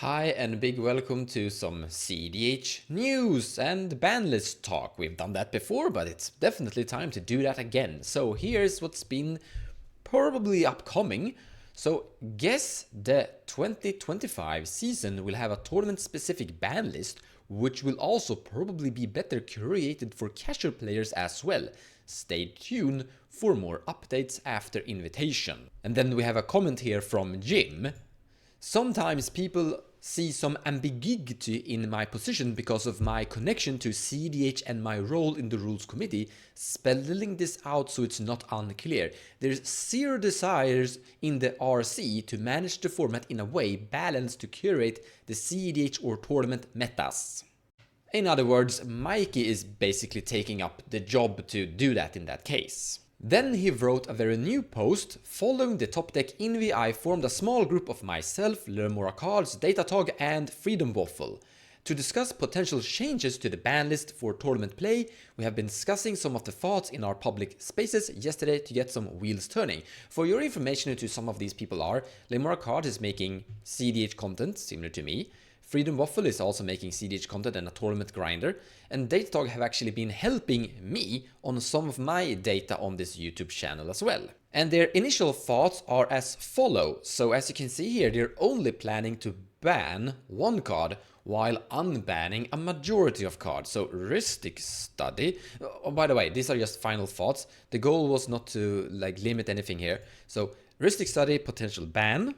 Hi and big welcome to some cEDH news and ban list talk. We've done that before, but it's definitely time to do that again. So here's what's been probably upcoming. So guess the 2025 season will have a tournament specific ban list, which will also probably be better curated for casual players as well. Stay tuned for more updates after invitation. And then we have a comment here from Jim. Sometimes people see some ambiguity in my position because of my connection to cEDH and my role in the rules committee. Spelling this out so it's not unclear. There's zero desires in the RC to manage the format in a way balanced to curate the cEDH or tournament metas. In other words, Mikey is basically taking up the job to do that in that case. Then he wrote a very new post. Following the top deck Invi, I formed a small group of myself, Lermora Cards, Datatog and Freedom Waffle. To discuss potential changes to the ban list for tournament play, we have been discussing some of the thoughts in our public spaces yesterday to get some wheels turning. For your information, who some of these people are, Lermora Cards is making cEDH content, similar to me. Freedom Waffle is also making cEDH content and a tournament grinder, and Datatog have actually been helping me on some of my data on this YouTube channel as well. And their initial thoughts are as follow. So as you can see here, they're only planning to ban one card while unbanning a majority of cards. So Ristic Study, oh, by the way, these are just final thoughts. The goal was not to limit anything here. So Ristic Study, potential ban.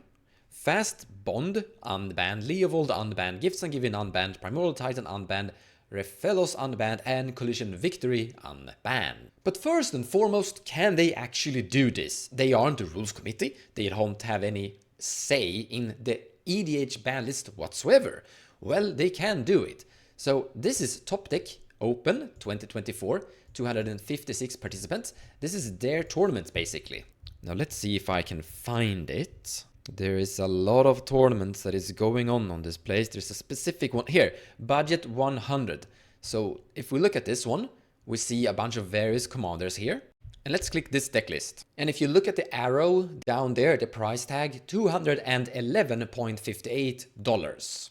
Fast Bond, unbanned. Leovold, unbanned. Gifts and Giving, unbanned. Primordial Titan, unbanned. Refellos, unbanned. And Collision Victory, unbanned. But first and foremost, can they actually do this? They aren't the rules committee. They don't have any say in the EDH ban list whatsoever. Well, they can do it. So this is Top Deck Open 2024, 256 participants. This is their tournament basically. Now let's see if I can find it. There is a lot of tournaments that is going on this place. There's a specific one here, budget 100. So if we look at this one, we see a bunch of various commanders here. And let's click this deck list. And if you look at the arrow down there, the price tag, $211.58.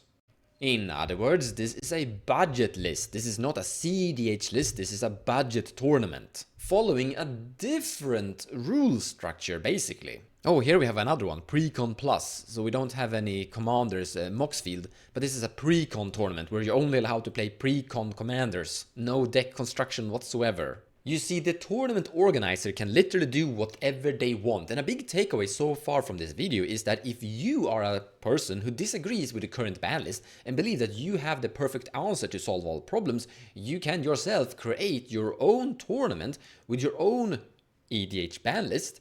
In other words, this is a budget list. This is not a cEDH list. This is a budget tournament following a different rule structure basically. Oh, here we have another one, Precon Plus. So we don't have any commanders, Moxfield, but this is a Precon tournament where you're only allowed to play Precon commanders. No deck construction whatsoever. You see, the tournament organizer can literally do whatever they want. And a big takeaway so far from this video is that if you are a person who disagrees with the current ban list and believe that you have the perfect answer to solve all problems, you can yourself create your own tournament with your own EDH ban list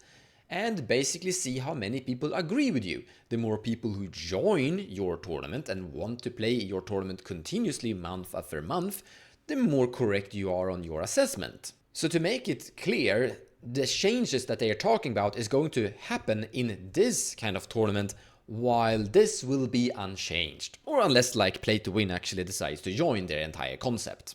and basically see how many people agree with you. The more people who join your tournament and want to play your tournament continuously month after month, the more correct you are on your assessment. So to make it clear, the changes that they are talking about is going to happen in this kind of tournament, while this will be unchanged. Or unless Play to Win actually decides to join their entire concept.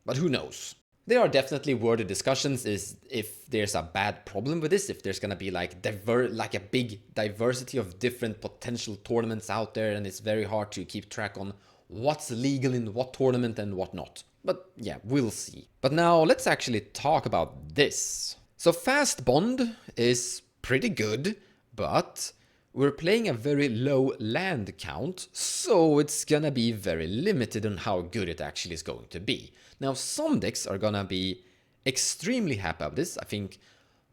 But who knows? There are definitely worthy discussions is if there's a bad problem with this, if there's gonna be a big diversity of different potential tournaments out there, and it's very hard to keep track on what's legal in what tournament and what not. But yeah, we'll see. But now let's actually talk about this. So Fast Bond is pretty good, but we're playing a very low land count, so it's gonna be very limited on how good it actually is going to be. Now some decks are gonna be extremely happy about this. I think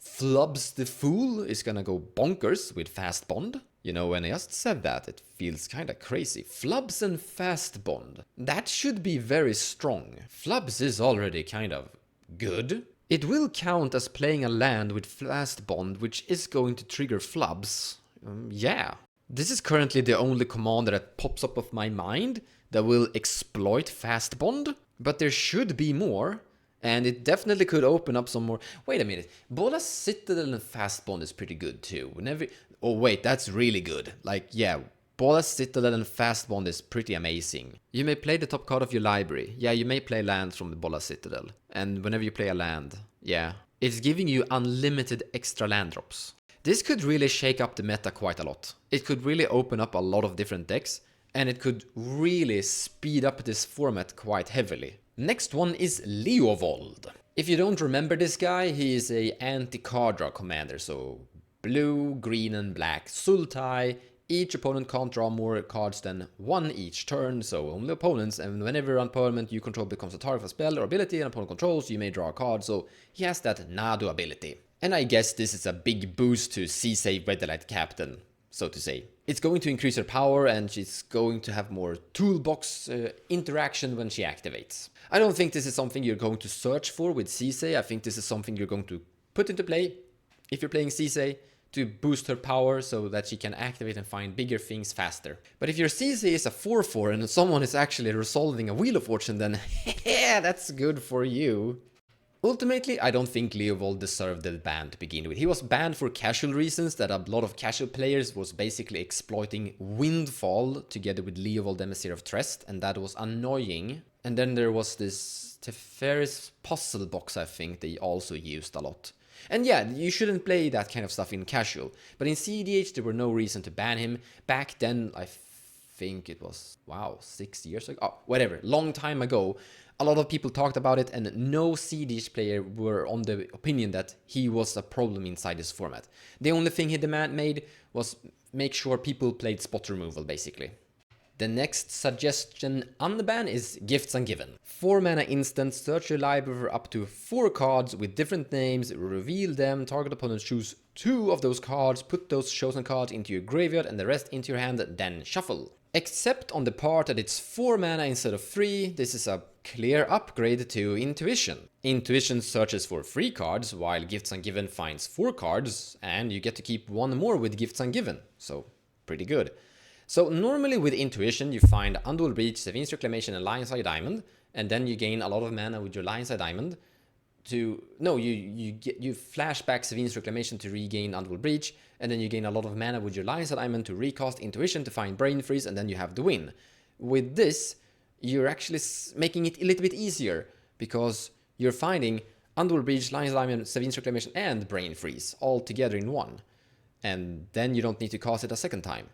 Flubs the Fool is gonna go bonkers with Fast Bond. You know, when I just said that, it feels kinda crazy. Flubs and Fast Bond. That should be very strong. Flubs is already kind of good. It will count as playing a land with Fast Bond, which is going to trigger Flubs. Yeah. This is currently the only commander that pops up of my mind that will exploit Fast Bond, but there should be more. And it definitely could open up some more. Wait a minute. Bola Citadel and Fast Bond is pretty good too. Oh wait, that's really good. Bola Citadel and Fast Bond is pretty amazing. You may play the top card of your library. Yeah, you may play lands from the Bola Citadel. And whenever you play a land, yeah, it's giving you unlimited extra land drops. This could really shake up the meta quite a lot. It could really open up a lot of different decks. and it could really speed up this format quite heavily. Next one is Leovold. If you don't remember this guy, he is a anti-card draw commander, so blue, green and black Sultai. Each opponent can't draw more cards than one each turn, so only opponents, and whenever an opponent you control becomes a target for a spell or ability an opponent controls, you may draw a card, so he has that Nado ability. And I guess this is a big boost to cEDH Red Allied Captain, so to say. It's going to increase her power and she's going to have more toolbox interaction when she activates. I don't think this is something you're going to search for with cEDH. I think this is something you're going to put into play if you're playing cEDH to boost her power so that she can activate and find bigger things faster. But if your cEDH is a 4/4 and someone is actually resolving a Wheel of Fortune, then yeah, that's good for you. Ultimately, I don't think Leovold deserved the ban to begin with. He was banned for casual reasons, that a lot of casual players was basically exploiting Windfall together with Leovold Emissary of Trest, and that was annoying. And then there was this Teferis puzzle box, I think they also used a lot. And yeah, you shouldn't play that kind of stuff in casual, but in cEDH there were no reason to ban him. Back then, I think it was, wow, 6 years ago? Oh, whatever, long time ago. A lot of people talked about it and no cEDH player were on the opinion that he was a problem inside this format. The only thing he made was make sure people played spot removal, basically. The next suggestion unban is Gifts Ungiven. 4 mana instant, search your library for up to 4 cards with different names, reveal them, target opponent choose 2 of those cards, put those chosen cards into your graveyard and the rest into your hand, then shuffle. Except on the part that it's 4 mana instead of 3, this is a clear upgrade to Intuition. Intuition searches for 3 cards, while Gifts Ungiven finds 4 cards, and you get to keep 1 more with Gifts Ungiven, so pretty good. So normally with Intuition you find Undual Breach, Sevin's Reclamation and Lion's Eye Diamond, and then you gain a lot of mana with your Lion's Eye Diamond to... No, you flashback Sevin's Reclamation to regain Undual Breach, and then you gain a lot of mana with your Lion's Eye Diamond to recast Intuition to find Brain Freeze, and then you have the win. With this, you're actually making it a little bit easier, because you're finding Undual Breach, Lion's Eye Diamond, Sevin's Reclamation and Brain Freeze all together in one. And then you don't need to cast it a second time.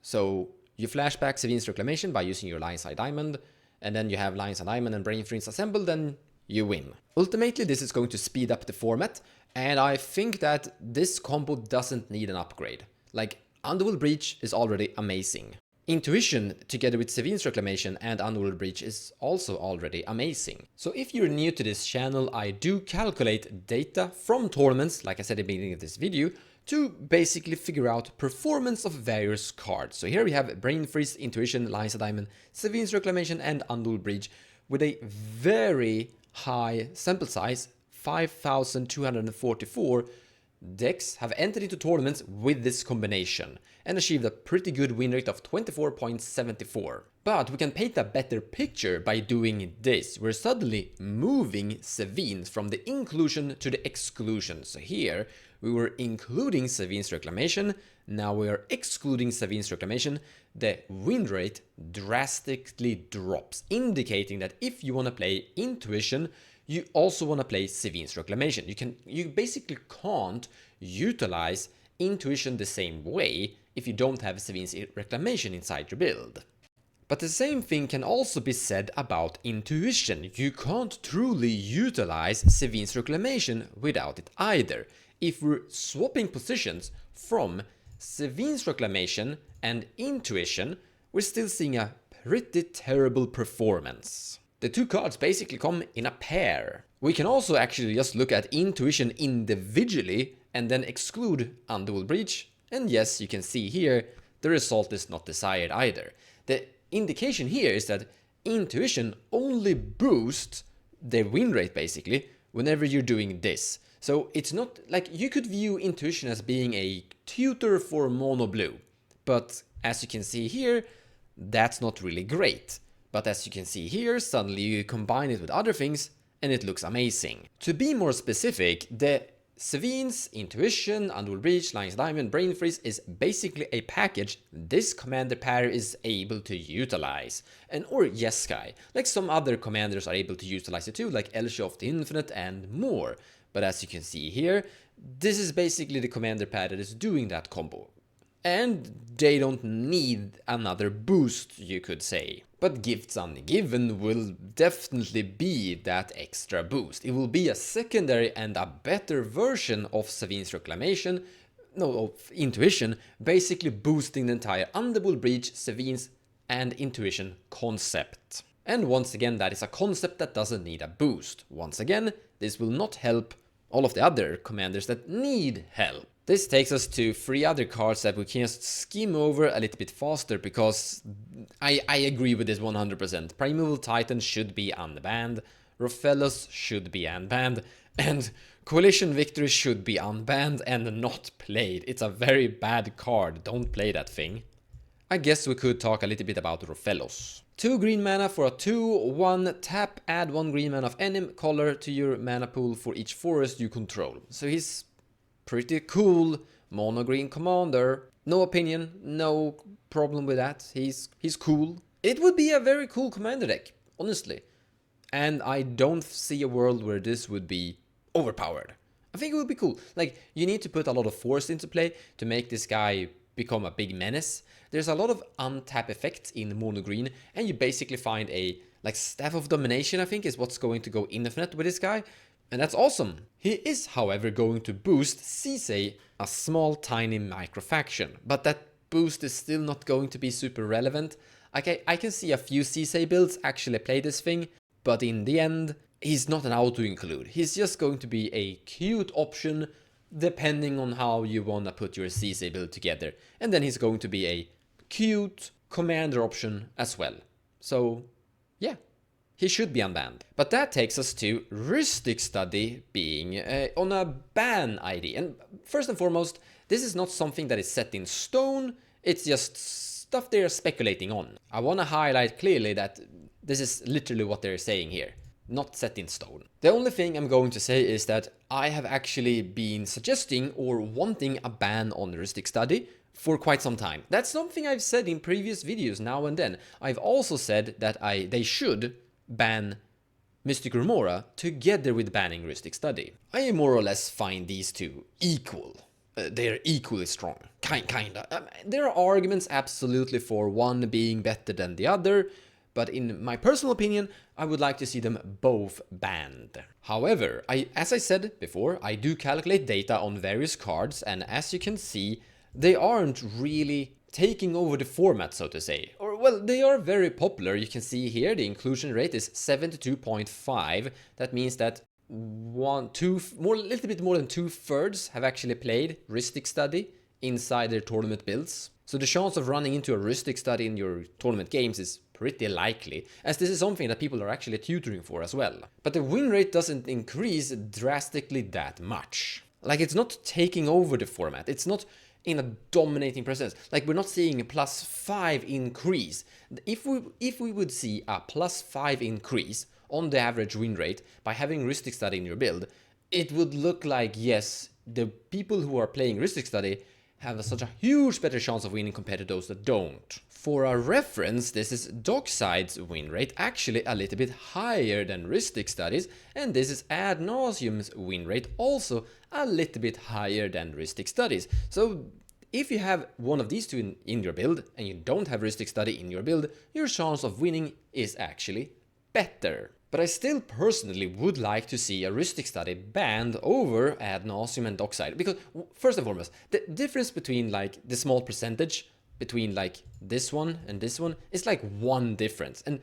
So you flashback Sevin's Reclamation by using your Lion's Eye Diamond, and then you have Lion's Eye Diamond and Brain Freeze assembled, and you win. Ultimately, this is going to speed up the format, and I think that this combo doesn't need an upgrade. Like, Undual Breach is already amazing. Intuition, together with Sevin's Reclamation and Undual Breach, is also already amazing. So if you're new to this channel, I do calculate data from tournaments, like I said at the beginning of this video, to basically figure out performance of various cards. So here we have Brain Freeze, Intuition, Lion's Eye Diamond, Sevin's Reclamation and Undual Breach with a very high sample size, 5,244 decks have entered into tournaments with this combination and achieved a pretty good win rate of 24.74. But we can paint a better picture by doing this. We're suddenly moving Sevin from the inclusion to the exclusion. So here we were including Sevin's Reclamation, now we are excluding Sevin's Reclamation. The win rate drastically drops, indicating that if you want to play Intuition, you also want to play Sevin's Reclamation. You basically can't utilize Intuition the same way if you don't have Sevin's Reclamation inside your build. But the same thing can also be said about Intuition. You can't truly utilize Sevin's Reclamation without it either. If we're swapping positions from Sevin's Reclamation and Intuition, we're still seeing a pretty terrible performance. The two cards basically come in a pair. We can also actually just look at Intuition individually and then exclude Undual Breach. And yes, you can see here, the result is not desired either. The indication here is that Intuition only boosts the win rate basically whenever you're doing this. So it's not like you could view Intuition as being a tutor for mono blue. But as you can see here, that's not really great. But as you can see here, suddenly you combine it with other things and it looks amazing. To be more specific, the Sevin's Intuition, Undual Breach, Lion's Diamond, Brain Freeze is basically a package this commander pair is able to utilize. And or Jeskai, like some other commanders are able to utilize it too, like Elche of the Infinite and more. But as you can see here, this is basically the commander pair that is doing that combo. and they don't need another boost, you could say. But Gifts Ungiven will definitely be that extra boost. It will be a secondary and a better version of Savine's Reclamation, of Intuition, basically boosting the entire Underworld Breach, Savine's and Intuition concept. And once again, that is a concept that doesn't need a boost. Once again, this will not help all of the other commanders that need help. This takes us to 3 other cards that we can just skim over a little bit faster, because I agree with this 100%. Primeval Titan should be unbanned, Rofellos should be unbanned, and Coalition Victory should be unbanned and not played. It's a very bad card, don't play that thing. I guess we could talk a little bit about Rofellos. 2 green mana for a 2/1 tap, add 1 green mana of any color to your mana pool for each forest you control. So he's pretty cool mono green commander. No opinion, no problem with that. He's cool. It would be a very cool commander deck, honestly. And I don't see a world where this would be overpowered. I think it would be cool. Like, you need to put a lot of force into play to make this guy become a big menace. There's a lot of untap effects in mono green, and you basically find a, like, Staff of Domination, I think, is what's going to go infinite with this guy. And that's awesome. He is, however, going to boost Sisay a small, tiny microfaction. But that boost is still not going to be super relevant. I can see a few Sisay builds actually play this thing, but in the end, he's not an auto-include. He's just going to be a cute option depending on how you want to put your Sisay build together. And then he's going to be a cute commander option as well. So, yeah. He should be unbanned. But that takes us to Rhystic Study being on a ban ID. And first and foremost, this is not something that is set in stone. It's just stuff they're speculating on. I want to highlight clearly that this is literally what they're saying here. Not set in stone. The only thing I'm going to say is that I have actually been suggesting or wanting a ban on Rhystic Study for quite some time. That's something I've said in previous videos now and then. I've also said that they should ban Mystic Remora together with banning Rhystic Study. I more or less find these two equal. They're equally strong. Kinda. There are arguments absolutely for one being better than the other, but in my personal opinion, I would like to see them both banned. However, as I said before, I do calculate data on various cards, and as you can see, they aren't really taking over the format, so to say. Or, well, they are very popular. You can see here the inclusion rate is 72.5. That means that a little bit more than 2/3 have actually played Rhystic Study inside their tournament builds. So the chance of running into a Rhystic Study in your tournament games is pretty likely, as this is something that people are actually tutoring for as well. But the win rate doesn't increase drastically that much. Like, it's not taking over the format. It's not in a dominating presence. Like, we're not seeing a +5 increase. If we would see a +5 increase on the average win rate by having Rhystic Study in your build, it would look like, yes, the people who are playing Rhystic Study have such a huge better chance of winning compared to those that don't. For a reference, this is Dockside's win rate, actually a little bit higher than Rhystic Studies, and this is Ad Nauseum's win rate, also a little bit higher than Rhystic Studies. So if you have one of these two in your build, and you don't have Rhystic Study in your build, your chance of winning is actually better. But I still personally would like to see a Rhystic Study banned over Ad Nauseum and Dockside, because first and foremost, the difference between like the small percentage between like this one and this one is like 1 difference, and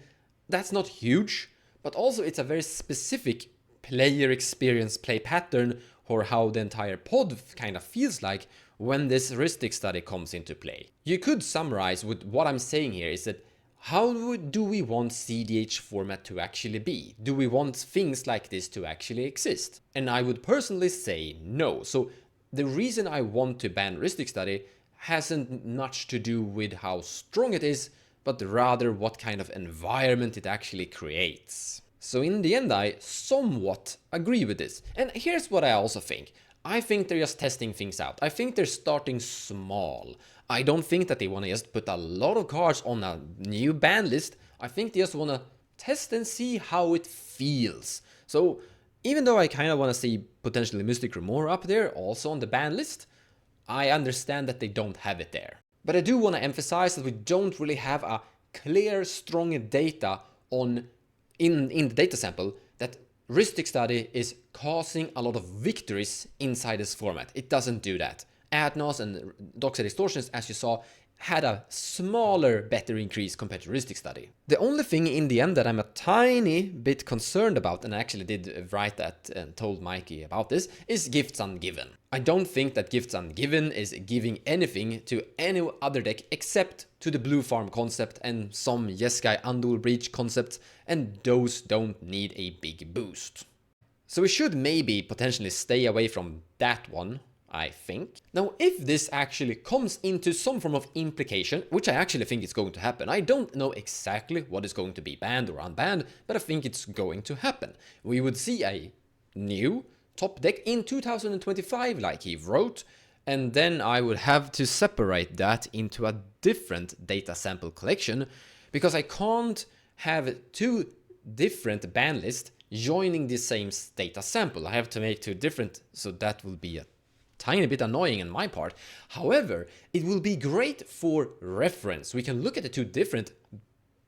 that's not huge, but also it's a very specific player experience play pattern, or how the entire pod kind of feels like when this Rhystic Study comes into play. You could summarize with what I'm saying here is that how do we want cEDH format to actually be? Do we want things like this to actually exist? And I would personally say no. So the reason I want to ban Rhystic Study hasn't much to do with how strong it is, but rather what kind of environment it actually creates. So in the end, I somewhat agree with this. And here's what I also think. I think they're just testing things out. I think they're starting small. I don't think that they want to just put a lot of cards on a new ban list. I think they just want to test and see how it feels. So even though I kind of want to see potentially Mystic Remora up there also on the ban list, I understand that they don't have it there. But I do want to emphasize that we don't really have a clear, strong data on in the data sample that Rhystic study is causing a lot of victories inside this format. It doesn't do that. Adnos and doxy distortions, as you saw, had a smaller, better increase compared to Rhystic study. The only thing in the end that I'm a tiny bit concerned about, and I actually did write that and told Mikey about this, is gifts ungiven. I don't think that gifts ungiven is giving anything to any other deck except to the blue farm concept and some Jeskai Undual Breach concepts, and those don't need a big boost. So we should maybe potentially stay away from that one, I think. Now, if this actually comes into some form of implication, which I actually think is going to happen, I don't know exactly what is going to be banned or unbanned, but I think it's going to happen. We would see a new top deck in 2025, like he wrote, and then I would have to separate that into a different data sample collection, because I can't have two different ban lists joining the same data sample. I have to make two different, so that will be a tiny bit annoying on my part. However, it will be great for reference. We can look at the two different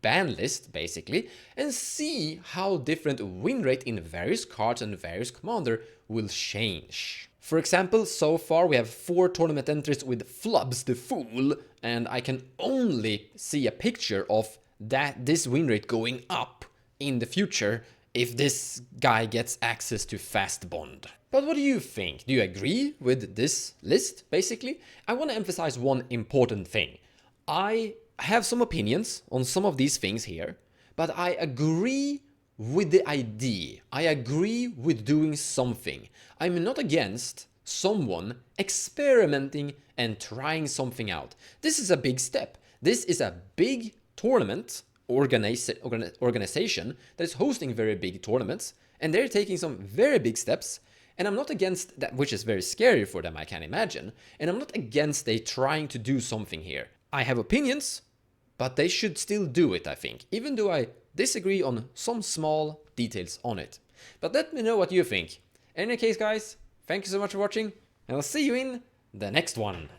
ban lists basically and see how different win rate in various cards and various commander will change. For example, so far we have 4 tournament entries with Flubs the Fool, and I can only see a picture of this win rate going up in the future if this guy gets access to Fast Bond. But what do you think? Do you agree with this list, basically? I want to emphasize one important thing. I have some opinions on some of these things here, but I agree with the idea. I agree with doing something. I'm not against someone experimenting and trying something out. This is a big step. This is a big tournament organization that is hosting very big tournaments, and they're taking some very big steps. And I'm not against that, which is very scary for them, I can imagine. And I'm not against they trying to do something here. I have opinions, but they should still do it, I think, even though I disagree on some small details on it. But let me know what you think. In any case, guys, thank you so much for watching, and I'll see you in the next one.